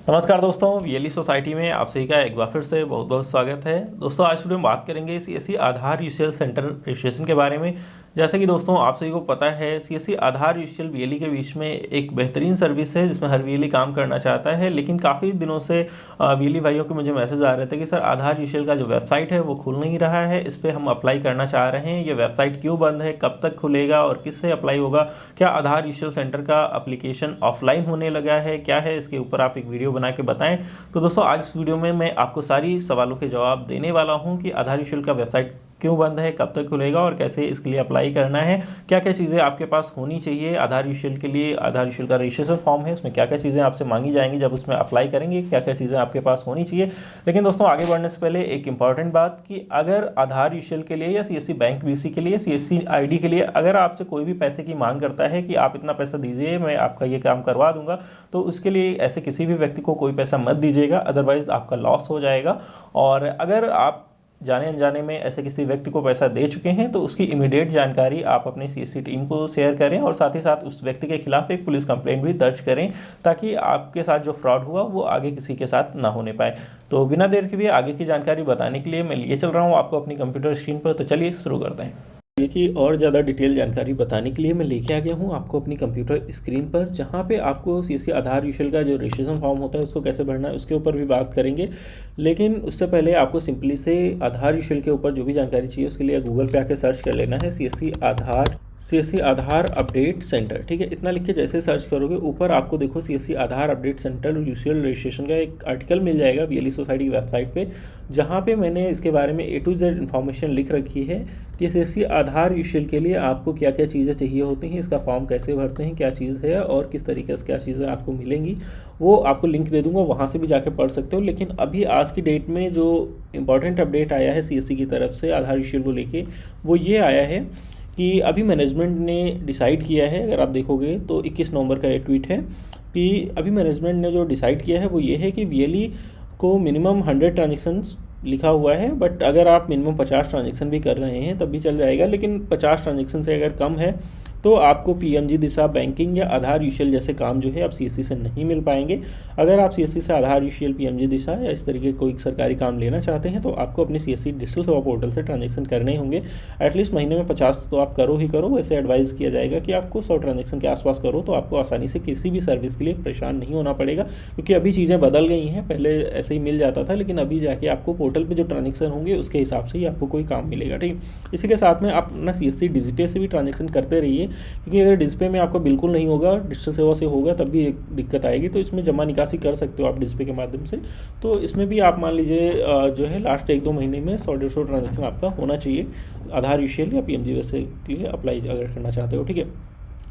नमस्कार दोस्तों, VLE society में आप सभी का एक बार फिर से बहुत बहुत स्वागत है। दोस्तों आज वीडियो में बात करेंगे सीएससी आधार यूसीएल सेंटर रजिस्ट्रेशन के बारे में। जैसा कि दोस्तों आप सभी को पता है, सीएससी आधार यूसीएल वीएलई के बीच में एक बेहतरीन सर्विस है जिसमें हर वीएलई काम करना चाहता है, लेकिन काफ़ी दिनों से वीएलई भाइयों के मुझे मैसेज आ रहे थे कि सर आधार यूसीएल का जो वेबसाइट है वो खुल नहीं रहा है, इस पर हम अप्लाई करना चाह रहे हैं, ये वेबसाइट क्यों बंद है, कब तक खुलेगा और किससे अप्लाई होगा, क्या आधार यूसीएल सेंटर का एप्लीकेशन ऑफलाइन होने लगा है, क्या है, इसके ऊपर आप एक वीडियो बना के बताएं। तो दोस्तों आज इस वीडियो में मैं आपको सारी सवालों के जवाब देने वाला हूं कि आधार यूसीएल का वेबसाइट क्यों बंद है, कब तक खुलेगा और कैसे इसके लिए अप्लाई करना है, क्या क्या चीज़ें आपके पास होनी चाहिए आधार यूसीएल के लिए। आधार यूसीएल का रजिस्ट्रेशन फॉर्म है, उसमें क्या क्या चीज़ें आपसे मांगी जाएंगी जब उसमें अप्लाई करेंगे, क्या क्या चीज़ें आपके पास होनी चाहिए। लेकिन दोस्तों आगे बढ़ने से पहले एक इंपॉर्टेंट बात कि अगर आधार यूसीएल के लिए या सीएससी बैंक बीसी के लिए, सीएससी आईडी के लिए अगर आपसे कोई भी पैसे की मांग करता है कि आप इतना पैसा दीजिए मैं आपका ये काम करवा दूंगा, तो उसके लिए ऐसे किसी भी व्यक्ति को कोई पैसा मत दीजिएगा, अदरवाइज आपका लॉस हो जाएगा। और अगर आप जाने अनजाने में ऐसे किसी व्यक्ति को पैसा दे चुके हैं तो उसकी इमीडिएट जानकारी आप अपनी सीएससी टीम को शेयर करें और साथ ही साथ उस व्यक्ति के खिलाफ एक पुलिस कंप्लेंट भी दर्ज करें, ताकि आपके साथ जो फ्रॉड हुआ वो आगे किसी के साथ ना होने पाए। तो बिना देर के भी आगे की जानकारी बताने के लिए मैं लिए चल रहा हूँ आपको अपनी कंप्यूटर स्क्रीन पर। तो चलिए शुरू करते हैं। देखिए और ज़्यादा डिटेल जानकारी बताने के लिए मैं लेके आ गया हूँ आपको अपनी कंप्यूटर स्क्रीन पर, जहाँ पे आपको सीएससी आधार यूसीएल का जो रजिस्ट्रेशन फॉर्म होता है उसको कैसे भरना है उसके ऊपर भी बात करेंगे। लेकिन उससे पहले आपको सिंपली से आधार यूसीएल के ऊपर जो भी जानकारी चाहिए उसके लिए गूगल पे आके सर्च कर लेना है सीएससी आधार अपडेट सेंटर। ठीक है, इतना लिख के जैसे सर्च करोगे ऊपर आपको देखो सीएससी आधार अपडेट सेंटर यूसीएल रजिस्ट्रेशन का एक आर्टिकल मिल जाएगा वीएलई सोसाइटी की वेबसाइट पे, जहाँ पे मैंने इसके बारे में A to Z इन्फॉर्मेशन लिख रखी है कि सीएससी आधार यूसीएल के लिए आपको क्या क्या चीज़ें चाहिए होती हैं, इसका फॉर्म कैसे भरते हैं, क्या चीज़ है और किस तरीके से क्या चीज़ें आपको मिलेंगी, वो आपको लिंक दे दूंगा, वहाँ से भी जाके पढ़ सकते हो। लेकिन अभी आज की डेट में जो इंपॉर्टेंट अपडेट आया है सीएससी की तरफ से आधार यूसीएल को लेके, वो ये आया है कि अभी मैनेजमेंट ने डिसाइड किया है, अगर आप देखोगे तो 21 नवंबर का ये ट्वीट है कि अभी मैनेजमेंट ने जो डिसाइड किया है वो ये है कि वीएलई को मिनिमम 100 ट्रांजेक्शन्स लिखा हुआ है, बट अगर आप मिनिमम 50 ट्रांजेक्शन भी कर रहे हैं तब भी चल जाएगा, लेकिन 50 ट्रांजेक्शन से अगर कम है तो आपको पीएमजी दिशा बैंकिंग या आधार यूसीएल जैसे काम जो है आप सीएससी से नहीं मिल पाएंगे। अगर आप सीएससी से आधार यूसीएल पीएमजी दिशा या इस तरीके कोई सरकारी काम लेना चाहते हैं तो आपको अपने सीएससी डिजिटल सेवा पोर्टल से ट्रांजेक्शन करने होंगे। एटलीस्ट महीने में 50 तो आप करो ही करो, वैसे एडवाइस किया जाएगा कि आपको 100 ट्रांजेक्शन के आसपास करो, तो आपको आसानी से किसी भी सर्विस के लिए परेशान नहीं होना पड़ेगा, क्योंकि अभी चीज़ें बदल गई हैं। पहले ऐसे ही मिल जाता था, लेकिन अभी जाके आपको पोर्टल पर जो ट्रांजेक्शन होंगे उसके हिसाब से ही आपको कोई काम मिलेगा। ठीक, इसी के साथ में आप अपना सीएससी डिजिपे से भी ट्रांजेक्शन करते रहिए, क्योंकि अगर डिस्प्ले में आपका बिल्कुल नहीं होगा, डिजिटल सेवा से होगा तब भी एक दिक्कत आएगी। तो इसमें जमा निकासी कर सकते हो आप डिस्प्ले के माध्यम से, तो इसमें भी आप मान लीजिए जो है लास्ट 1-2 महीने में 100-150 ट्रांजेक्शन आपका होना चाहिए आधार यूसीएल या पीएमजी वैसे के लिए अप्लाई अगर करना चाहते हो। ठीक है,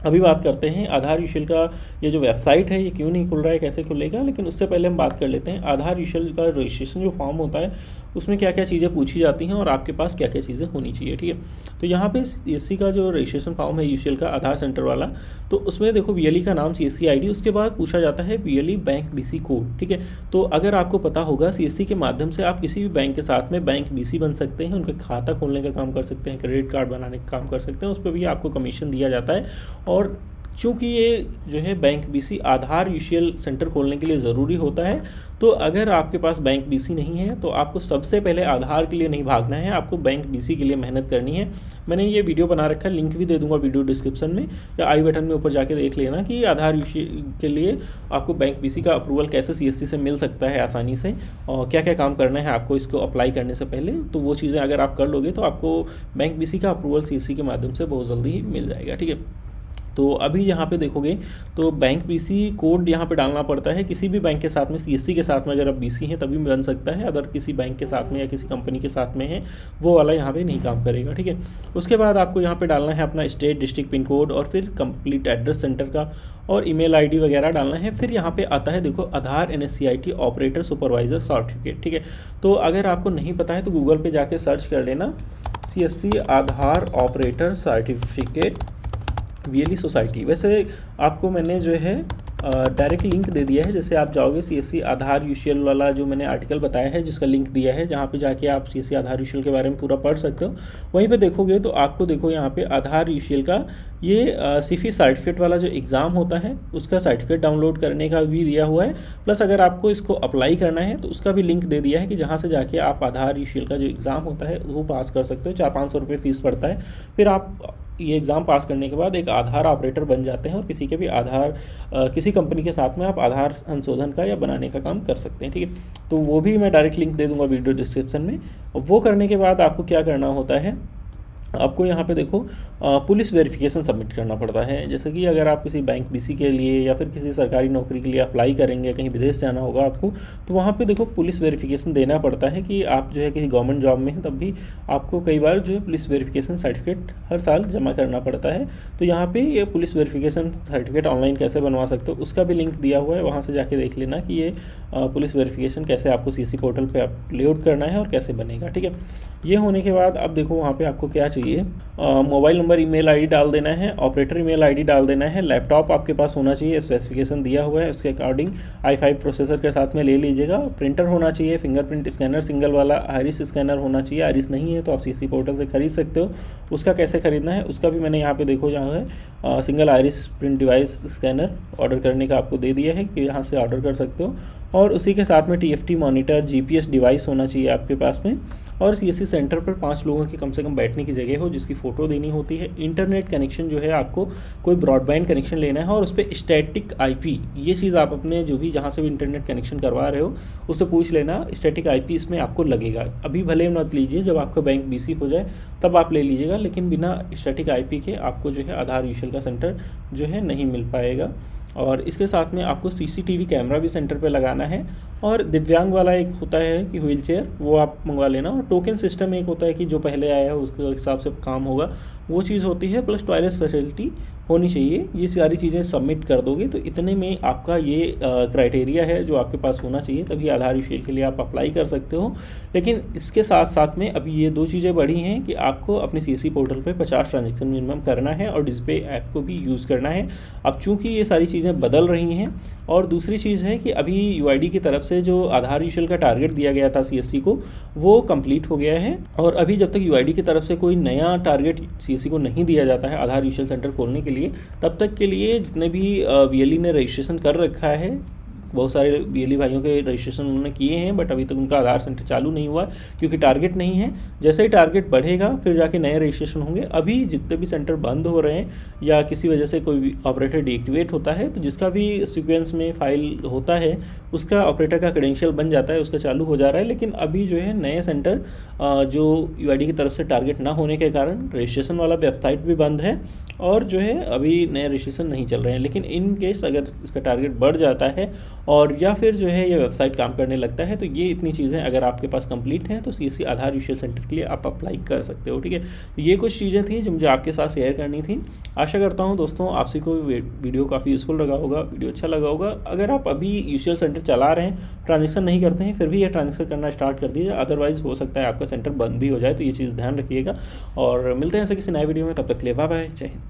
अभी बात करते हैं आधार यूसीएल का ये जो वेबसाइट है ये क्यों नहीं खुल रहा है, कैसे खुलेगा। लेकिन उससे पहले हम बात कर लेते हैं आधार यूसीएल का रजिस्ट्रेशन जो फॉर्म होता है उसमें क्या क्या चीज़ें पूछी जाती हैं और आपके पास क्या क्या चीज़ें होनी चाहिए। ठीक है, तो यहाँ पे सीएससी का जो रजिस्ट्रेशन फॉर्म है यूसीएल का आधार सेंटर वाला, तो उसमें देखो वीएलई का नाम सीएससी आईडी, उसके बाद पूछा जाता है वीएलई बैंक बीसी कोड। ठीक है, तो अगर आपको पता होगा सीएससी के माध्यम से आप किसी भी बैंक के साथ में बैंक बीसी बन सकते हैं, उनका खाता खोलने का काम कर सकते हैं, क्रेडिट कार्ड बनाने का काम कर सकते हैं, उस पर भी आपको कमीशन दिया जाता है। और चूँकि ये जो है बैंक बीसी आधार यूसीएल सेंटर खोलने के लिए ज़रूरी होता है, तो अगर आपके पास बैंक बीसी नहीं है तो आपको सबसे पहले आधार के लिए नहीं भागना है, आपको बैंक बीसी के लिए मेहनत करनी है। मैंने ये वीडियो बना रखा है, लिंक भी दे दूंगा वीडियो डिस्क्रिप्शन में या आई बटन में ऊपर जाके देख लेना कि आधार यूसीएल के लिए आपको बैंक बीसी का अप्रूवल कैसे सीएससी से मिल सकता है आसानी से, और क्या क्या काम करना है आपको इसको अप्लाई करने से पहले। तो वो चीज़ें अगर आप कर लोगे तो आपको बैंक बीसी का अप्रूवल सीएससी के माध्यम से बहुत जल्दी ही मिल जाएगा। ठीक है, तो अभी यहाँ पे देखोगे तो बैंक बीसी कोड यहाँ पे डालना पड़ता है किसी भी बैंक के साथ में, सीएससी के साथ में अगर आप बीसी हैं तभी बन सकता है, अगर किसी बैंक के साथ में या किसी कंपनी के साथ में है वो वाला यहाँ पे नहीं काम करेगा। ठीक है, उसके बाद आपको यहाँ पे डालना है अपना स्टेट, डिस्ट्रिक्ट, पिन कोड और फिर कंप्लीट एड्रेस सेंटर का और ईमेल आईडी वगैरह डालना है। फिर यहाँ पे आता है देखो आधार NSCIT ऑपरेटर सुपरवाइजर सर्टिफिकेट। ठीक है, तो अगर आपको नहीं पता है तो गूगल पे जाके सर्च कर लेना सीएससी आधार ऑपरेटर सर्टिफिकेट वीएलई सोसाइटी। वैसे आपको मैंने जो है डायरेक्ट लिंक दे दिया है। जैसे आप जाओगे CSC आधार यूशियल वाला जो मैंने आर्टिकल बताया है, जिसका लिंक दिया है, जहाँ पे जाके आप CSC आधार यूशियल के बारे में पूरा पढ़ सकते हो। वहीं पे देखोगे तो आपको देखो यहाँ पे आधार यूशियल का ये सिफी सर्टिफिकेट वाला जो एग्ज़ाम होता है उसका सर्टिफिकेट डाउनलोड करने का भी दिया हुआ है। प्लस अगर आपको इसको अप्लाई करना है तो उसका भी लिंक दे दिया है कि जहाँ से जाके आप आधार यूशियल का जो एग्ज़ाम होता है वो पास कर सकते हो। 400-500 रुपये फ़ीस पड़ता है। फिर आप ये एग्ज़ाम पास करने के बाद एक आधार ऑपरेटर बन जाते हैं और किसी के भी आधार किसी कंपनी के साथ में आप आधार संशोधन का या बनाने का काम कर सकते हैं। ठीक है, तो वो भी मैं डायरेक्ट लिंक दे दूंगा वीडियो डिस्क्रिप्शन में। वो करने के बाद आपको क्या करना होता है, आपको यहाँ पे देखो पुलिस वेरिफिकेशन सबमिट करना पड़ता है। जैसे कि अगर आप किसी बैंक BC के लिए या फिर किसी सरकारी नौकरी के लिए अप्लाई करेंगे, कहीं विदेश जाना होगा आपको, तो वहाँ पे देखो पुलिस वेरिफिकेशन देना पड़ता है कि आप जो है किसी गवर्नमेंट जॉब में हैं, तब भी आपको कई बार जो है पुलिस वेरिफिकेशन सर्टिफिकेट हर साल जमा करना पड़ता है। तो यहाँ पे ये पुलिस वेरिफिकेशन सर्टिफिकेट ऑनलाइन कैसे बनवा सकते हो उसका भी लिंक दिया हुआ है, वहाँ से जाके देख लेना कि ये पुलिस वेरिफिकेशन कैसे आपको CSC पोर्टल पर अपलोड करना है और कैसे बनेगा। ठीक है, ये होने के बाद अब देखो वहाँ पर आपको क्या चाहिए, मोबाइल नंबर, ईमेल आईडी डाल देना है, ऑपरेटर ईमेल आईडी डाल देना है, लैपटॉप आपके पास होना चाहिए, स्पेसिफिकेशन दिया हुआ है उसके अकॉर्डिंग i5 प्रोसेसर के साथ में ले लीजिएगा। प्रिंटर होना चाहिए, फिंगरप्रिंट स्कैनर सिंगल वाला, आइरिस स्कैनर होना चाहिए। आइरिस नहीं है तो आप CSC पोर्टल से खरीद सकते हो। उसका कैसे खरीदना है उसका भी मैंने यहाँ पे देखो जहाँ है single iris print device scanner order करने का आपको दे दिया है कि यहाँ से ऑर्डर कर सकते हो। और उसी के साथ में TFT मॉनिटर, GPS डिवाइस होना चाहिए आपके पास में। और CSC सेंटर पर 5 लोगों की कम से कम बैठने की जगह हो जिसकी फ़ोटो देनी होती है। इंटरनेट कनेक्शन जो है आपको कोई ब्रॉडबैंड कनेक्शन लेना है और उस पर स्टैटिक IP, ये चीज़ आप अपने जो भी जहाँ से भी इंटरनेट कनेक्शन करवा रहे हो उससे पूछ लेना, स्टैटिक IP इसमें आपको लगेगा। अभी भले मत लीजिए, जब आपका बैंक BC हो जाए तब आप ले लीजिएगा, लेकिन बिना स्टैटिक IP के आपको जो है आधार यूशियल का सेंटर जो है नहीं मिल पाएगा। और इसके साथ में आपको CCTV कैमरा भी सेंटर पे लगाना है। और दिव्यांग वाला एक होता है कि व्हील चेयर, वो आप मंगवा लेना। और टोकन सिस्टम एक होता है कि जो पहले आया है उसके हिसाब से काम होगा, वो चीज़ होती है। प्लस टॉयलेट फैसिलिटी होनी चाहिए। ये सारी चीज़ें सबमिट कर दोगे तो इतने में आपका ये क्राइटेरिया है जो आपके पास होना चाहिए, तभी आधार यूशियल के लिए आप अप्लाई कर सकते हो। लेकिन इसके साथ साथ में अभी ये 2 चीज़ें बढ़ी हैं कि आपको अपने CSC पोर्टल पे 50 ट्रांजेक्शन मिनिमम करना है और डिस्प्ले ऐप को भी यूज़ करना है। अब चूँकि ये सारी चीज़ें बदल रही हैं, और दूसरी चीज़ है कि अभी UID की तरफ से जो आधार यूशियल का टारगेट दिया गया था CSC को, वो कंप्लीट हो गया है। और अभी जब तक UID की तरफ से कोई नया टारगेट CSC को नहीं दिया जाता है आधार यूशियल सेंटर खोलने के लिए, तब तक के लिए जितने भी BLE ने रजिस्ट्रेशन कर रखा है, बहुत सारे BLE भाइयों के रजिस्ट्रेशन उन्होंने किए हैं, बट अभी तक उनका आधार सेंटर चालू नहीं हुआ क्योंकि टारगेट नहीं है। जैसे ही टारगेट बढ़ेगा फिर जाके नए रजिस्ट्रेशन होंगे। अभी जितने भी सेंटर बंद हो रहे हैं या किसी वजह से कोई ऑपरेटर डीएक्टिवेट होता है, तो जिसका भी सीक्वेंस में फाइल होता है उसका ऑपरेटर का क्रेडेंशियल बन जाता है, उसका चालू हो जा रहा है। लेकिन अभी जो है नए सेंटर जो UID की तरफ से टारगेट ना होने के कारण रजिस्ट्रेशन वाला वेबसाइट भी बंद है और जो है अभी नए रजिस्ट्रेशन नहीं चल रहे हैं। लेकिन इन केस अगर इसका टारगेट बढ़ जाता है और या फिर जो है ये वेबसाइट काम करने लगता है, तो ये इतनी चीज़ें अगर आपके पास कंप्लीट हैं तो CSC आधार यूशियल सेंटर के लिए आप अप्लाई कर सकते हो। ठीक है, तो ये कुछ चीज़ें थी जो मुझे आपके साथ शेयर करनी थी। आशा करता हूँ दोस्तों आपसे को वीडियो काफ़ी यूज़फुल लगा होगा, वीडियो अच्छा लगा होगा। अगर आप अभी यूशियल सेंटर चला रहे हैं, ट्रांजेक्शन नहीं करते हैं, फिर भी ये ट्रांजेक्शन करना स्टार्ट कर दीजिए, अदरवाइज़ हो सकता है आपका सेंटर बंद भी हो जाए। तो ये चीज़ ध्यान रखिएगा और मिलते हैं ऐसे किसी नए वीडियो में, तब तक के लिए बाय बाय, जय हिंद।